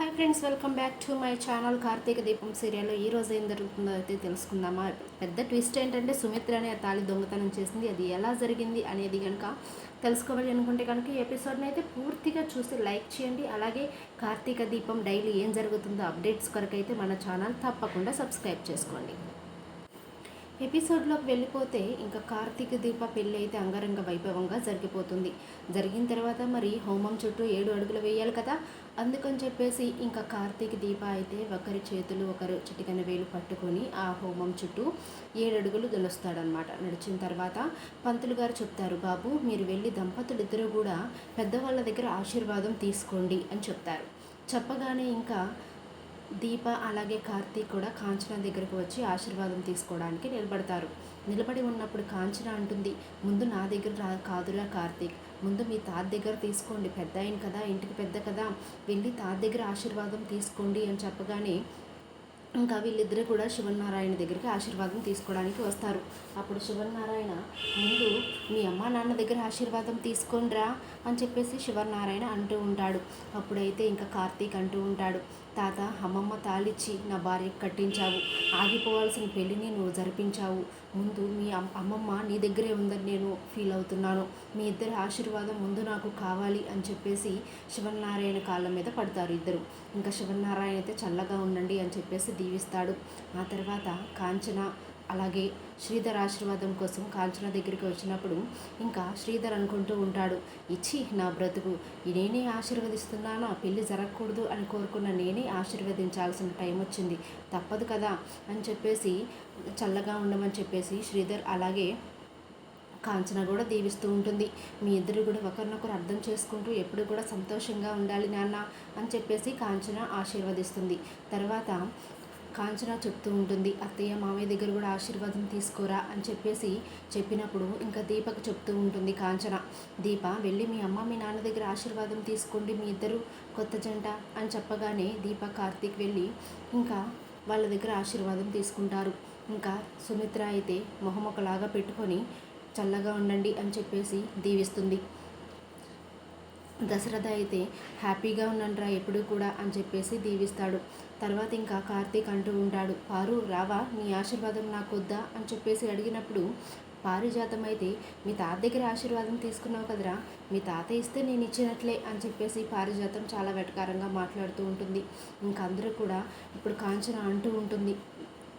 Hi friends, welcome back to my channel. Karthika Deepam సీరియల్లో ఈరోజు ఏం జరుగుతుందో అయితే తెలుసుకుందామా. పెద్ద ట్విస్ట్ ఏంటంటే సుమిత్ర అనే ఆ తాళి దొంగతనం చేసింది. అది ఎలా జరిగింది అనేది కనుక తెలుసుకోవాలి అనుకుంటే కనుక ఈ ఎపిసోడ్ని అయితే పూర్తిగా చూసి లైక్ చేయండి. అలాగే కార్తీక దీపం డైలీ ఏం జరుగుతుందో అప్డేట్స్ కొరకైతే మన ఛానల్ తప్పకుండా సబ్స్క్రైబ్ చేసుకోండి. ఎపిసోడ్లోకి వెళ్ళిపోతే ఇంకా కార్తీక దీప పెళ్ళి అయితే అంగరంగ వైభవంగా జరిగిపోతుంది. జరిగిన తర్వాత మరి హోమం చుట్టూ 7 అడుగులు వేయాలి కదా. అందుకని చెప్పేసి ఇంకా కార్తీక దీప అయితే ఒకరి చేతులు ఒకరు చిటికెన వేలు పట్టుకొని ఆ హోమం చుట్టూ 7 అడుగులు నడుస్తాడనమాట. నడిచిన తర్వాత పంతులు గారు చెప్తారు, బాబు మీరు వెళ్ళి దంపతులు ఇద్దరు కూడా పెద్దవాళ్ళ దగ్గర ఆశీర్వాదం తీసుకోండి అని చెప్తారు. చెప్పగానే ఇంకా దీప అలాగే కార్తీక్ కూడా కాంచన దగ్గరకు వచ్చి ఆశీర్వాదం తీసుకోవడానికి నిలబడతారు. నిలబడి ఉన్నప్పుడు కాంచన అంటుంది, ముందు నా దగ్గర కాదురా కార్తీక్, ముందు మీ తాత దగ్గర తీసుకోండి, పెద్ద ఆయన కదా, ఇంటికి పెద్ద కదా, వెళ్ళి తాత దగ్గర ఆశీర్వాదం తీసుకోండి అని చెప్పగానే ఇంకా వీళ్ళిద్దరూ కూడా శివనారాయణ దగ్గరికి ఆశీర్వాదం తీసుకోవడానికి వస్తారు. అప్పుడు శివనారాయణ, ముందు మీ అమ్మ నాన్న దగ్గర ఆశీర్వాదం తీసుకోండిరా అని చెప్పేసి శివనారాయణ అంటూ ఉంటాడు. అప్పుడైతే ఇంకా కార్తీక్ అంటూ ఉంటాడు, తాత అమ్మమ్మ తాళిచ్చి నా భార్యకు కట్టించావు, ఆగిపోవాల్సిన పెళ్ళిని నువ్వు జరిపించావు, ముందు మీ అమ్మమ్మ నీ దగ్గరే ఉందని నేను ఫీల్ అవుతున్నాను, మీ ఇద్దరి ఆశీర్వాదం ముందు నాకు కావాలి అని చెప్పేసి శివనారాయణ కాళ్ళ మీద పడతారు ఇద్దరు. ఇంకా శివనారాయణ అయితే చల్లగా ఉండండి అని చెప్పేసి దీవిస్తాడు. ఆ తర్వాత కాంచన అలాగే శ్రీధర్ ఆశీర్వాదం కోసం కాంచన దగ్గరికి వచ్చినప్పుడు ఇంకా శ్రీధర్ అనుకుంటూ ఉంటాడు, ఇచ్చి నా బ్రతుకు నేనే ఆశీర్వదిస్తున్నానా, పెళ్ళి జరగకూడదు అని కోరుకున్న నేనే ఆశీర్వదించాల్సిన టైం వచ్చింది, తప్పదు కదా అని చెప్పేసి చల్లగా ఉండమని చెప్పేసి శ్రీధర్ అలాగే కాంచన కూడా దీవిస్తూ ఉంటుంది. మీ ఇద్దరు కూడా ఒకరినొకరు అర్థం చేసుకుంటూ ఎప్పుడు కూడా సంతోషంగా ఉండాలి నాన్న అని చెప్పేసి కాంచన ఆశీర్వదిస్తుంది. తర్వాత కాంచన చెప్తూ ఉంటుంది, అత్తయ్య మామయ్య దగ్గర కూడా ఆశీర్వాదం తీసుకోరా అని చెప్పేసి చెప్పినప్పుడు ఇంకా దీపకు చెప్తూ ఉంటుంది కాంచన, దీప వెళ్ళి మీ అమ్మ మీ నాన్న దగ్గర ఆశీర్వాదం తీసుకోండి, మీ ఇద్దరు కొత్త జంట అని చెప్పగానే దీప కార్తీక్ వెళ్ళి ఇంకా వాళ్ళ దగ్గర ఆశీర్వాదం తీసుకుంటారు. ఇంకా సుమిత్ర అయితే మొహమొకలాగా పెట్టుకొని చల్లగా ఉండండి అని చెప్పేసి దీవిస్తుంది. దశరథ అయితే హ్యాపీగా ఉన్నానరా ఎప్పుడు కూడా అని చెప్పేసి దీవిస్తాడు. తర్వాత ఇంకా కార్తీక్ అంటూ ఉంటాడు, పారు రావా, నీ ఆశీర్వాదం నాకు వద్దా అని చెప్పేసి అడిగినప్పుడు పారిజాతం అయితే మీ తాత దగ్గర ఆశీర్వాదం తీసుకున్నావు కదరా, మీ తాత ఇస్తే నేను ఇచ్చినట్లే అని చెప్పేసి పారిజాతం చాలా వెటకారంగా మాట్లాడుతూ ఉంటుంది. ఇంకా అందరూ కూడా ఇప్పుడు కాంచన అంటూ ఉంటుంది,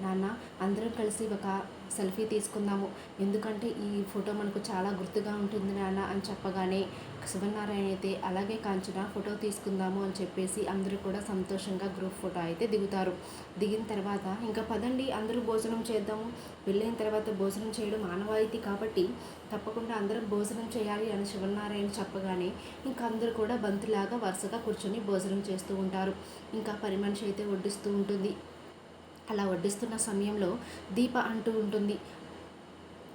నాన్న అందరం కలిసి ఒక సెల్ఫీ తీసుకుందాము, ఎందుకంటే ఈ ఫోటో మనకు చాలా గుర్తుగా ఉంటుంది నాన్న అని చెప్పగానే శివనారాయణ అయితే అలాగే కాంచన ఫోటో తీసుకుందాము అని చెప్పేసి అందరూ కూడా సంతోషంగా గ్రూప్ ఫోటో అయితే దిగుతారు. దిగిన తర్వాత ఇంకా పదండి అందరూ భోజనం చేద్దాము, వెళ్ళిన తర్వాత భోజనం చేయడం ఆనవాయితీ కాబట్టి తప్పకుండా అందరం భోజనం చేయాలి అని శివనారాయణ చెప్పగానే ఇంకా అందరూ కూడా బంతిలాగా వరుసగా కూర్చొని భోజనం చేస్తూ ఉంటారు. ఇంకా పని మనిషి అయితే వడ్డిస్తూ ఉంటుంది. అలా వడ్డిస్తున్న సమయంలో దీప అంటూ ఉంటుంది,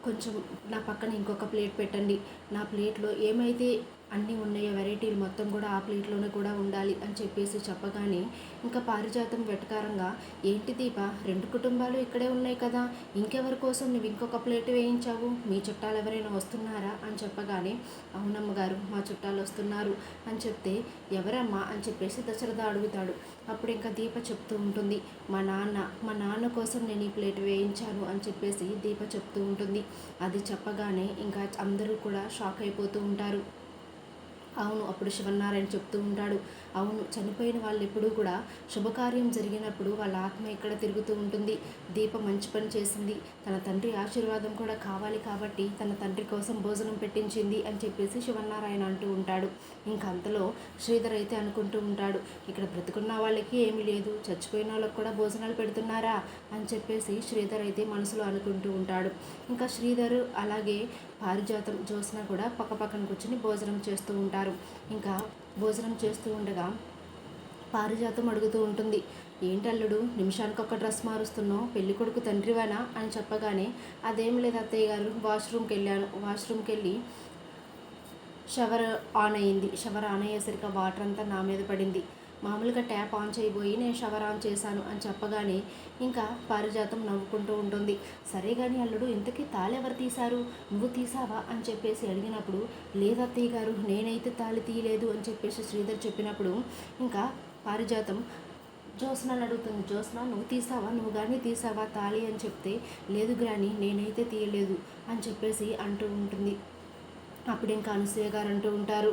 కొంచెం నా పక్కన ఇంకొక ప్లేట్ పెట్టండి, నా ప్లేట్లో ఏమైతే అన్నీ ఉన్నాయో వెరైటీలు మొత్తం కూడా ఆ ప్లేట్లోనే కూడా ఉండాలి అని చెప్పేసి చెప్పగానే ఇంకా పారిజాతం వెటకారంగా, ఏంటి దీప 2 కుటుంబాలు ఇక్కడే ఉన్నాయి కదా, ఇంకెవరి కోసం నువ్వు ఇంకొక ప్లేట్ వేయించావు, మీ చుట్టాలు ఎవరైనా వస్తున్నారా అని చెప్పగానే అవునమ్మ గారు మా చుట్టాలు వస్తున్నారు అని చెప్తే ఎవరమ్మా అని చెప్పేసి దశరథ అడుగుతాడు. అప్పుడు ఇంకా దీప చెప్తూ ఉంటుంది, మా నాన్న కోసం నేను ఈ ప్లేట్ వేయించాను అని చెప్పేసి దీప చెప్తూ ఉంటుంది. అది చెప్పగానే ఇంకా అందరూ కూడా షాక్ అయిపోతూ ఉంటారు. అవును, అప్పుడు శివనారాయణ చెప్తూ ఉంటాడు, అవును చనిపోయిన వాళ్ళు ఎప్పుడూ కూడా శుభకార్యం జరిగినప్పుడు వాళ్ళ ఆత్మ ఇక్కడ తిరుగుతూ ఉంటుంది, దీప మంచి పని చేసింది, తన తండ్రి ఆశీర్వాదం కూడా కావాలి కాబట్టి తన తండ్రి కోసం భోజనం పెట్టించింది అని చెప్పేసి శివనారాయణ అంటూ ఉంటాడు. ఇంకా అంతలో శ్రీధర్ అయితే అనుకుంటూ ఉంటాడు, ఇక్కడ బ్రతుకున్న వాళ్ళకి ఏమీ లేదు, చచ్చిపోయిన వాళ్ళకి కూడా భోజనాలు పెడుతున్నారా అని చెప్పేసి శ్రీధర్ అయితే మనసులో అనుకుంటూ ఉంటాడు. ఇంకా శ్రీధర్ అలాగే పారిజాతం జ్యోత్స్న కూడా పక్కపక్కన కూర్చొని భోజనం చేస్తూ ఉంటారు. ఇంకా భోజనం చేస్తూ ఉండగా పారిజాతం అడుగుతూ ఉంటుంది, ఏంటల్లుడు నిమిషానికి ఒక డ్రెస్ మారుస్తున్నావు, పెళ్లి కొడుకు తండ్రివేనా అని చెప్పగానే అదేం లేదు అత్తయ్య గారు, వాష్రూమ్కి వెళ్ళి షవర్ ఆన్ అయ్యింది, షవర్ ఆన్ అయ్యేసరికి వాటర్ అంతా నా మీద పడింది, మామూలుగా ట్యాప్ ఆన్ చేయబోయి నేను షవర్ ఆన్ చేశాను అని చెప్పగానే ఇంకా పారిజాతం నవ్వుకుంటూ ఉంటుంది. సరే కానీ అల్లుడు ఇంతకీ తాళి ఎవరు తీశారు, నువ్వు తీసావా అని చెప్పేసి అడిగినప్పుడు లేదత్తయ్య గారు నేనైతే తాళి తీయలేదు అని చెప్పేసి శ్రీధర్ చెప్పినప్పుడు ఇంకా పారిజాతం జ్యోత్స్నని అడుగుతుంది. జ్యోత్స్న, నువ్వు తీసావా, నువ్వు కానీ తీసావా తాళి అని చెప్తే, లేదు గ్రాని నేనైతే తీయలేదు అని చెప్పేసి అంటూ ఉంటుంది. అప్పుడు ఇంకా అనసూయ గారు అంటూ ఉంటారు,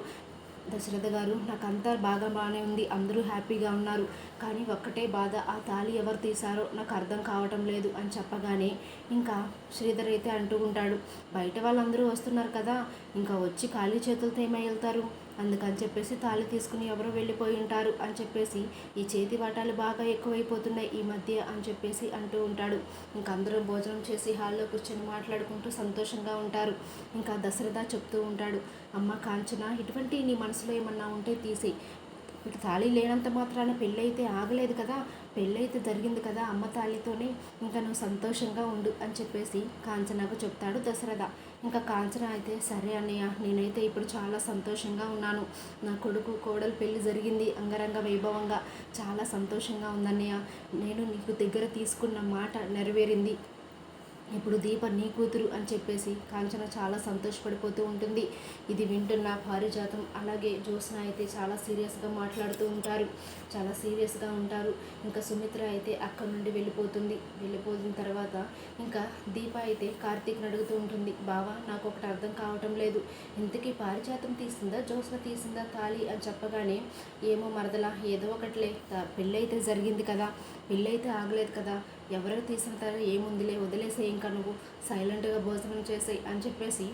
దశరథ గారు, నాకు అంతా బాగానే ఉంది, అందరూ హ్యాపీగా ఉన్నారు, కానీ ఒక్కటే బాధ, ఆ తాళి ఎవరు తీశారో నాకు అర్థం కావటం లేదు అని చెప్పగానే ఇంకా శ్రీధర్ అయితే అంటూ ఉంటాడు, బయట వాళ్ళందరూ వస్తున్నారు కదా, ఇంకా వచ్చి ఖాళీ చేతులతో ఏమై వెళ్తారు, అందుకని చెప్పేసి తాళి తీసుకుని ఎవరో వెళ్ళిపోయి ఉంటారు అని చెప్పేసి, ఈ చేతి వాటాలు బాగా ఎక్కువైపోతున్నాయి ఈ మధ్య అని చెప్పేసి అంటూ ఉంటాడు. ఇంకా అందరూ భోజనం చేసి హాల్లో కూర్చొని మాట్లాడుకుంటూ సంతోషంగా ఉంటారు. ఇంకా దశరథ చెప్తూ ఉంటాడు, అమ్మ కాంచన, ఇటువంటి నీ మనసులో ఏమన్నా ఉంటే తీసేయి, ఇప్పుడు తాళి లేనంత మాత్రాన పెళ్ళైతే ఆగలేదు కదా, పెళ్ళైతే జరిగింది కదా అమ్మ తాళితోనే, ఇంకా నువ్వు సంతోషంగా ఉండు అని చెప్పేసి కాంచనకు చెప్తాడు దశరథ. ఇంకా కాంచన అయితే, సరే అన్నయ్య, నేనైతే ఇప్పుడు చాలా సంతోషంగా ఉన్నాను, నా కొడుకు కోడలు పెళ్ళి జరిగింది అంగరంగ వైభవంగా, చాలా సంతోషంగా ఉందన్నయ్య, నేను నీకు దగ్గర తీసుకున్న మాట నెరవేరింది, ఇప్పుడు దీప నీ కూతురు అని చెప్పేసి కాంచన చాలా సంతోషపడిపోతూ ఉంటుంది. ఇది వింటున్న పారిజాతం అలాగే జ్యోత్స్న అయితే చాలా సీరియస్గా మాట్లాడుతూ ఉంటారు, చాలా సీరియస్గా ఉంటారు. ఇంకా సుమిత్ర అయితే అక్కడ నుండి వెళ్ళిపోయిన తర్వాత ఇంకా దీప అయితే కార్తీక్ని అడుగుతూ ఉంటుంది, బావా నాకు ఒకటి అర్థం కావటం లేదు, ఇంతకీ పారిజాతం తీసిందా జ్యోత్స్న తీసిందా తాళి అని చెప్పగానే, ఏమో మరదలా, ఏదో ఒకటిలే, పెళ్ళైతే జరిగింది కదా, పెళ్ళైతే ఆగలేదు కదా, ఎవరికి తీసిన తర్వాత ఏముందిలే, వదిలేసే, ఇంకా నువ్వు సైలెంట్గా భోజనం చేసేయి అని చెప్పేసి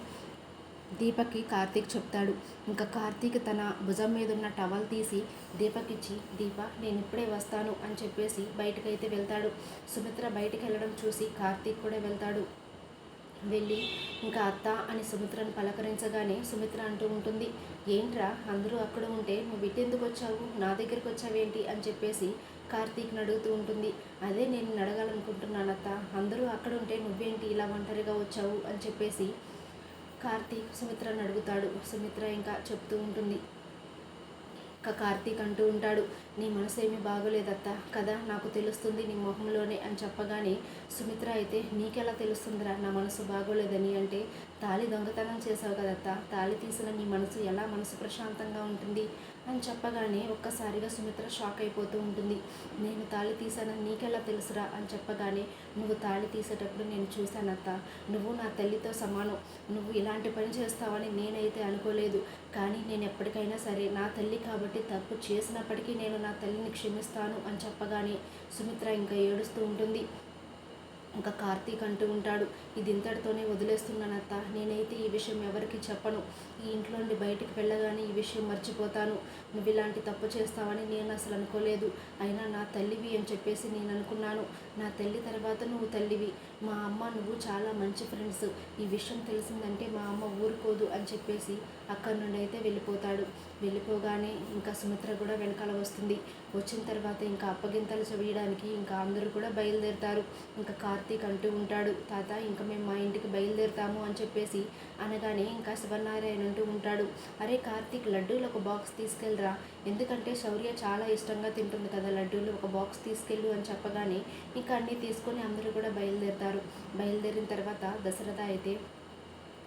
దీపక్కి కార్తీక్ చెప్తాడు. ఇంకా కార్తీక్ తన భుజం మీద ఉన్న టవల్ తీసి దీపక్ ఇచ్చి, దీప నేను ఇప్పుడే వస్తాను అని చెప్పేసి బయటకైతే వెళ్తాడు. సుమిత్ర బయటికి వెళ్ళడం చూసి కార్తీక్ కూడా వెళ్తాడు. వెళ్ళి ఇంకా అత్త అని సుమిత్రను పలకరించగానే సుమిత్ర అంటూ ఉంటుంది, ఏంట్రా అందరూ అక్కడ ఉంటే నువ్వు ఇటెందుకు వచ్చావు, నా దగ్గరికి వచ్చావేంటి అని చెప్పేసి కార్తీక్ని అడుగుతూ ఉంటుంది. అదే నేను అడగాలనుకుంటున్నాను అత్త, అందరూ అక్కడ ఉంటే నువ్వేంటి ఇలా ఒంటరిగా వచ్చావు అని చెప్పేసి కార్తీక్ సుమిత్రను అడుగుతాడు. సుమిత్ర ఇంకా చెప్తూ ఉంటుంది. ఇంకా కార్తీక్ అంటూ ఉంటాడు, నీ మనసు ఏమీ బాగోలేదత్త కదా, నాకు తెలుస్తుంది నీ మొహంలోనే అని చెప్పగానే సుమిత్ర అయితే, నీకెలా తెలుస్తుందిరా నా మనసు బాగోలేదని అంటే, తాళి దొంగతనం చేసావు కదత్త, తాళి తీసిన నీ మనసు ఎలా మనసు ప్రశాంతంగా ఉంటుంది అని చెప్పగానే ఒక్కసారిగా సుమిత్ర షాక్ అయిపోతూ ఉంటుంది. నేను తాళి తీసానని నీకెలా తెలుసురా అని చెప్పగానే, నువ్వు తాళి తీసేటప్పుడు నేను చూశానత్త, నువ్వు నా తల్లితో సమానం, నువ్వు ఇలాంటి పని చేస్తావని నేనైతే అనుకోలేదు, కానీ నేను ఎప్పటికైనా సరే నా తల్లి కాబట్టి తప్పు చేసినప్పటికీ నేను నా తల్లిని క్షమిస్తాను అని చెప్పగానే సుమిత్ర ఇంకా ఏడుస్తూ ఉంటుంది. ఇంకా కార్తీక్ అంటూ ఉంటాడు, ఇది ఇంతటితోనే వదిలేస్తున్నానత్త, నేనైతే ఈ విషయం ఎవరికి చెప్పను, ఈ ఇంట్లో నుండి బయటికి వెళ్ళగానే ఈ విషయం మర్చిపోతాను, నువ్వు ఇలాంటి తప్పు చేస్తావని నేను అసలు అనుకోలేదు, అయినా నా తల్లివి అని చెప్పేసి నేను అనుకున్నాను, నా తల్లి తర్వాత నువ్వు తల్లివి, మా అమ్మ నువ్వు చాలా మంచి ఫ్రెండ్స్, ఈ విషయం తెలిసిందంటే మా అమ్మ ఊరుకోదు అని చెప్పేసి అక్కడి నుండి అయితే వెళ్ళిపోతాడు. వెళ్ళిపోగానే ఇంకా సుమిత్ర కూడా వెనకాల వస్తుంది. వచ్చిన తర్వాత ఇంకా అప్పగింతలు వేయడానికి ఇంకా అందరూ కూడా బయలుదేరుతారు. ఇంకా కార్తీక్ అంటూ ఉంటాడు, తాత ఇంకా మేము మా ఇంటికి బయలుదేరుతాము అని చెప్పేసి అనగానే ఇంకా శివనారాయణ అంటూ ఉంటాడు, అరే కార్తీక్, లడ్డూలు ఒక బాక్స్ తీసుకెళ్ళరా, ఎందుకంటే శౌర్య చాలా ఇష్టంగా తింటుంది కదా లడ్డూలు, ఒక బాక్స్ తీసుకెళ్ళు అని చెప్పగానే ఇంకా అన్నీ తీసుకొని అందరూ కూడా బయలుదేరుతారు. బయలుదేరిన తర్వాత దశరథ అయితే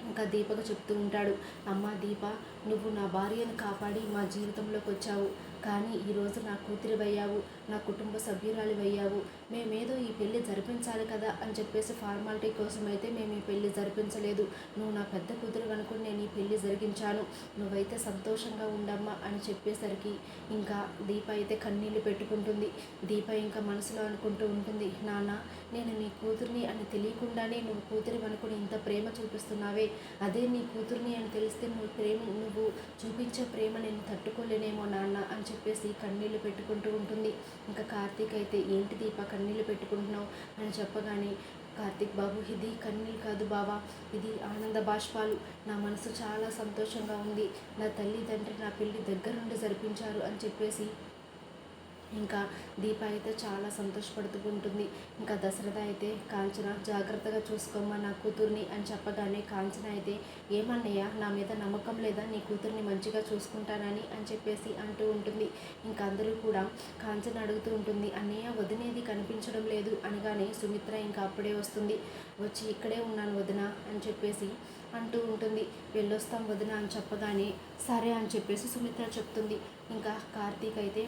ఇంకా దీపకు చెప్తూ ఉంటాడు, అమ్మ దీప, నువ్వు నా భార్యను కాపాడి మా జీవితంలోకి వచ్చావు, కానీ ఈరోజు నా కూతురివయ్యావు, నా కుటుంబ సభ్యురాలివయ్యావు, మేమేదో ఈ పెళ్ళి జరిపించాలి కదా అని చెప్పేసి ఫార్మాలిటీ కోసం అయితే మేము ఈ పెళ్ళి జరిపించలేదు, నువ్వు నా పెద్ద కూతురు అనుకుని నేను ఈ పెళ్ళి జరిగించాను, నువ్వైతే సంతోషంగా ఉండమ్మా అని చెప్పేసరికి ఇంకా దీప అయితే కన్నీళ్ళు పెట్టుకుంటుంది. దీప ఇంకా మనసులో అనుకుంటూ ఉంటుంది, నాన్న నేను నీ కూతుర్ని అని తెలియకుండానే నువ్వు కూతురి అనుకుని ఇంత ప్రేమ చూపిస్తున్నావే, అదే నీ కూతుర్ని అని తెలిస్తే నువ్వు చూపించే ప్రేమ నేను తట్టుకోలేనేమో నాన్న అని చెప్పేసి కన్నీళ్ళు పెట్టుకుంటూ ఉంటుంది. ఇంకా కార్తీక్ అయితే, ఏంటి దీప కన్నీళ్ళు పెట్టుకుంటున్నావు అని చెప్పగానే, కార్తీక్ బాబు, ఇది కన్నీళ్ళు కాదు బావా, ఇది ఆనంద బాష్పాలు, నా మనసు చాలా సంతోషంగా ఉంది, నా తల్లిదండ్రి నా పెళ్ళి దగ్గరుండి జరిపించారు అని చెప్పేసి ఇంకా దీప అయితే చాలా సంతోషపడుతూ ఉంటుంది. ఇంకా దశరథ అయితే, కాంచన జాగ్రత్తగా చూసుకోమ్మా నా కూతుర్ని అని చెప్పగానే కాంచన అయితే, ఏమన్నయ్య నా మీద నమ్మకం లేదా, నీ కూతుర్ని మంచిగా చూసుకుంటానని అని చెప్పేసి అంటూ ఉంటుంది. ఇంకా అందరూ కూడా కాంచన అడుగుతూ ఉంటుంది, అన్నయ్య వదినేది కనిపించడం లేదు అనగానే సుమిత్ర ఇంకా అప్పుడే వస్తుంది. వచ్చి ఇక్కడే ఉన్నాను వదిన అని చెప్పేసి అంటూ ఉంటుంది. వెళ్ళొస్తాం వదిన అని చెప్పగానే సరే అని చెప్పేసి సుమిత్ర చెప్తుంది. ఇంకా కార్తీక్ అయితే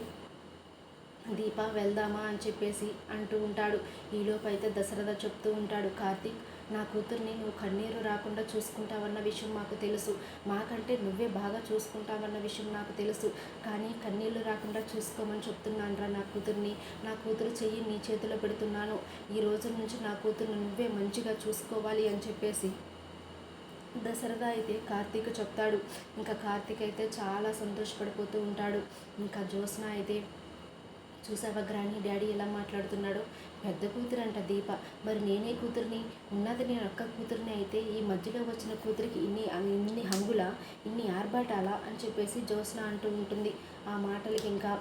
దీప వెళ్దామా అని చెప్పేసి అంటూ ఉంటాడు. ఈలోపు అయితే దశరథ చెప్తూ ఉంటాడు, కార్తీక్ నా కూతుర్ని నువ్వు కన్నీరు రాకుండా చూసుకుంటావన్న విషయం మాకు తెలుసు, మాకంటే నువ్వే బాగా చూసుకుంటావన్న విషయం నాకు తెలుసు, కానీ కన్నీళ్లు రాకుండా చూసుకోమని చెప్తున్నానురా నా కూతుర్ని. నా కూతురు చెయ్యి నీ చేతిలో పెడుతున్నాను, ఈ రోజు నుంచి నా కూతుర్ని నువ్వే మంచిగా చూసుకోవాలి అని చెప్పేసి దశరథ అయితే కార్తీక్ చెప్తాడు. ఇంకా కార్తీక్ అయితే చాలా సంతోషపడిపోతూ ఉంటాడు. ఇంకా జ్యోత్స్న అయితే చూసావా గ్రాని డాడీ ఎలా మాట్లాడుతున్నాడో, పెద్ద కూతురు అంట దీప, మరి నేనే కూతురిని, ఉన్నది నేను అక్క కూతురిని అయితే ఈ మధ్యలో వచ్చిన కూతురికి ఇన్ని హంగుల, ఇన్ని ఆర్భాటాలా అని చెప్పేసి జ్యోత్స్న అంటూ ఉంటుంది. ఆ మాటలకి ఇంకా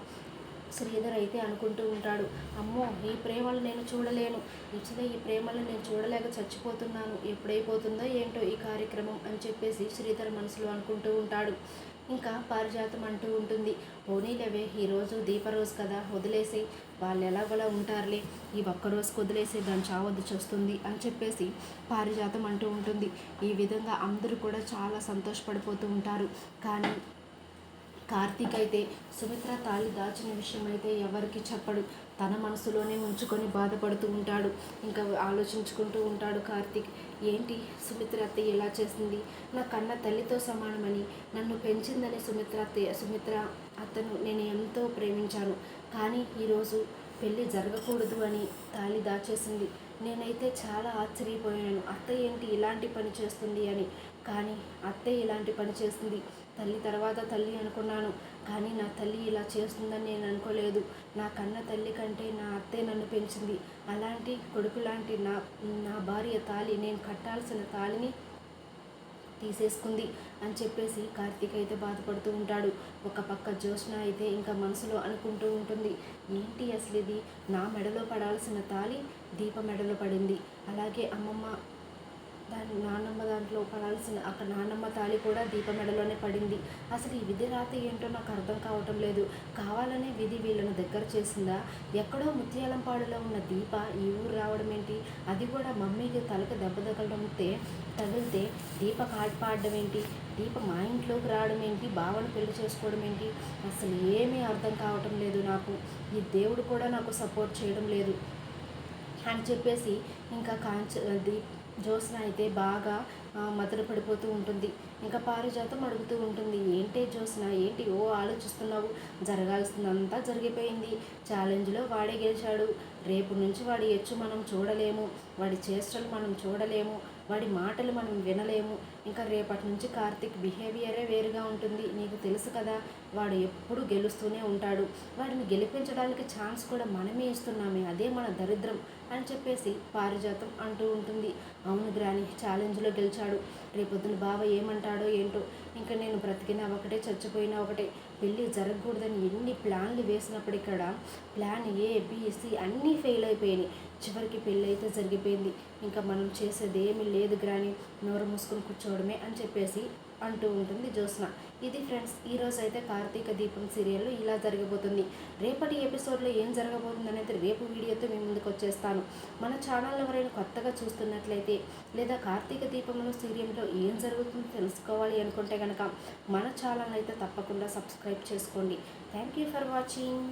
శ్రీధర్ అయితే అనుకుంటూ ఉంటాడు, అమ్మో ఈ ప్రేమలు నేను చూడలేను, నిజంగా ఈ ప్రేమలు నేను చూడలేక చచ్చిపోతున్నాను, ఎప్పుడైపోతుందో ఏంటో ఈ కార్యక్రమం అని చెప్పేసి శ్రీధర్ మనసులో అనుకుంటూ ఉంటాడు. ఇంకా పారిజాతం అంటూ ఉంటుంది, పోనీలేవే ఈరోజు దీపరోజు కదా వదిలేసి, వాళ్ళు ఎలాగోలా ఉంటారులే, ఈ ఒక్కరోజుకి వదిలేసి దాన్ని చావద్దు చూస్తుంది అని చెప్పేసి పారిజాతం అంటూ ఉంటుంది. ఈ విధంగా అందరూ కూడా చాలా సంతోషపడిపోతూ ఉంటారు. కానీ కార్తీక్ అయితే సుమిత్ర తాళి దాచిన విషయం అయితే ఎవరికి చెప్పడు, తన మనసులోనే ఉంచుకొని బాధపడుతూ ఉంటాడు. ఇంకా ఆలోచించుకుంటూ ఉంటాడు కార్తీక్, ఏంటి సుమిత్ర అత్తయ్య ఎలా చేసింది, నా కన్న తల్లితో సమానమని నన్ను పెంచిందని సుమిత్ర అత్తను నేను ఎంతో ప్రేమించాను, కానీ ఈరోజు పెళ్ళి జరగకూడదు అని తాళి దాచేసింది. నేనైతే చాలా ఆశ్చర్యపోయాను, అత్తయ్య ఏంటి ఇలాంటి పని చేస్తుంది అని. కానీ అత్తయ్య ఇలాంటి పని చేసింది, తల్లి తర్వాత తల్లి అనుకున్నాను, కానీ నా తల్లి ఇలా చేస్తుందని నేను అనుకోలేదు. నా కన్న తల్లి కంటే నా అత్తే నన్ను పెంచింది, అలాంటి కొడుకు లాంటి నా భార్య తాళి, నేను కట్టాల్సిన తాళిని తీసేసుకుంది అని చెప్పేసి కార్తీక్ అయితే బాధపడుతూ ఉంటాడు. ఒక పక్క జ్యోత్స్న అయితే ఇంకా మనసులో అనుకుంటూ ఉంటుంది, ఏంటి అసలు ఇది, నా మెడలో పడాల్సిన తాళి దీప మెడలో పడింది, అలాగే అమ్మమ్మ నాన్నమ్మ దాంట్లో పడాల్సిన అక్కడ నాన్నమ్మ తాళి కూడా దీప మెడలోనే పడింది. అసలు ఈ విధి రాత ఏంటో నాకు అర్థం కావటం లేదు, కావాలనే విధి వీళ్ళను దగ్గర చేసిందా, ఎక్కడో ముత్యాలంపాడులో ఉన్న దీప ఈ ఊరు రావడం ఏంటి, అది కూడా మమ్మీకి తలకు దెబ్బ తగిలితే దీప పాడడం ఏంటి, దీప మా ఇంట్లోకి రావడం ఏంటి, బావను పెళ్లి చేసుకోవడం ఏంటి, అసలు ఏమీ అర్థం కావటం లేదు నాకు, ఈ దేవుడు కూడా నాకు సపోర్ట్ చేయడం లేదు అని చెప్పేసి ఇంకా జ్యోత్స్న అయితే బాగా మదన పడిపోతూ ఉంటుంది. ఇంకా పారిజాతం అడుగుతూ ఉంటుంది, ఏంటి జ్యోత్స్న ఏంటి ఓ ఆలోచిస్తున్నావు, జరగాల్సిందంతా జరిగిపోయింది, ఛాలెంజ్లో వాడే గెలిచాడు, రేపు నుంచి వాడి ఎచ్చు మనం చూడలేము, వాడి చేష్టలు మనం చూడలేము, వాడి మాటలు మనం వినలేము, ఇంకా రేపటి నుంచి కార్తీక్ బిహేవియరే వేరుగా ఉంటుంది, నీకు తెలుసు కదా, వాడు ఎప్పుడు గెలుస్తూనే ఉంటాడు, వాడిని గెలిపించడానికి ఛాన్స్ కూడా మనమే ఇస్తున్నామే, అదే మన దరిద్రం అని చెప్పేసి పారిజాతం అంటూ ఉంటుంది. అవును గ్రాని ఛాలెంజ్లో గెలిచాడు, రేపొద్దున బావ ఏమంటాడో ఏంటో, ఇంకా నేను బ్రతికినా ఒకటే చచ్చిపోయినా ఒకటే, పెళ్ళి జరగకూడదని ఎన్ని ప్లాన్లు వేసినప్పుడు ఇక్కడ ప్లాన్ ABC అన్నీ ఫెయిల్ అయిపోయినాయి, చివరికి పెళ్ళి అయితే జరిగిపోయింది, ఇంకా మనం చేసేది ఏమీ లేదు గ్రాని, నోరు మూసుకొని కూర్చోవడమే అని చెప్పేసి అంటూ ఉంటుంది జ్యోత్స్న. ఇది ఫ్రెండ్స్ ఈరోజు అయితే కార్తీక దీపం సీరియల్లో ఇలా జరగబోతుంది. రేపటి ఎపిసోడ్లో ఏం జరగబోతుంది అనేది రేపు వీడియోతో మీ ముందుకు వచ్చేస్తాను. మన ఛానల్ ఎవరైనా కొత్తగా చూస్తున్నట్లయితే లేదా కార్తీక దీపంలో సీరియల్లో ఏం జరుగుతుందో తెలుసుకోవాలి అనుకుంటే కనుక మన ఛానల్ అయితే తప్పకుండా సబ్స్క్రైబ్ చేసుకోండి. Thank you for watching.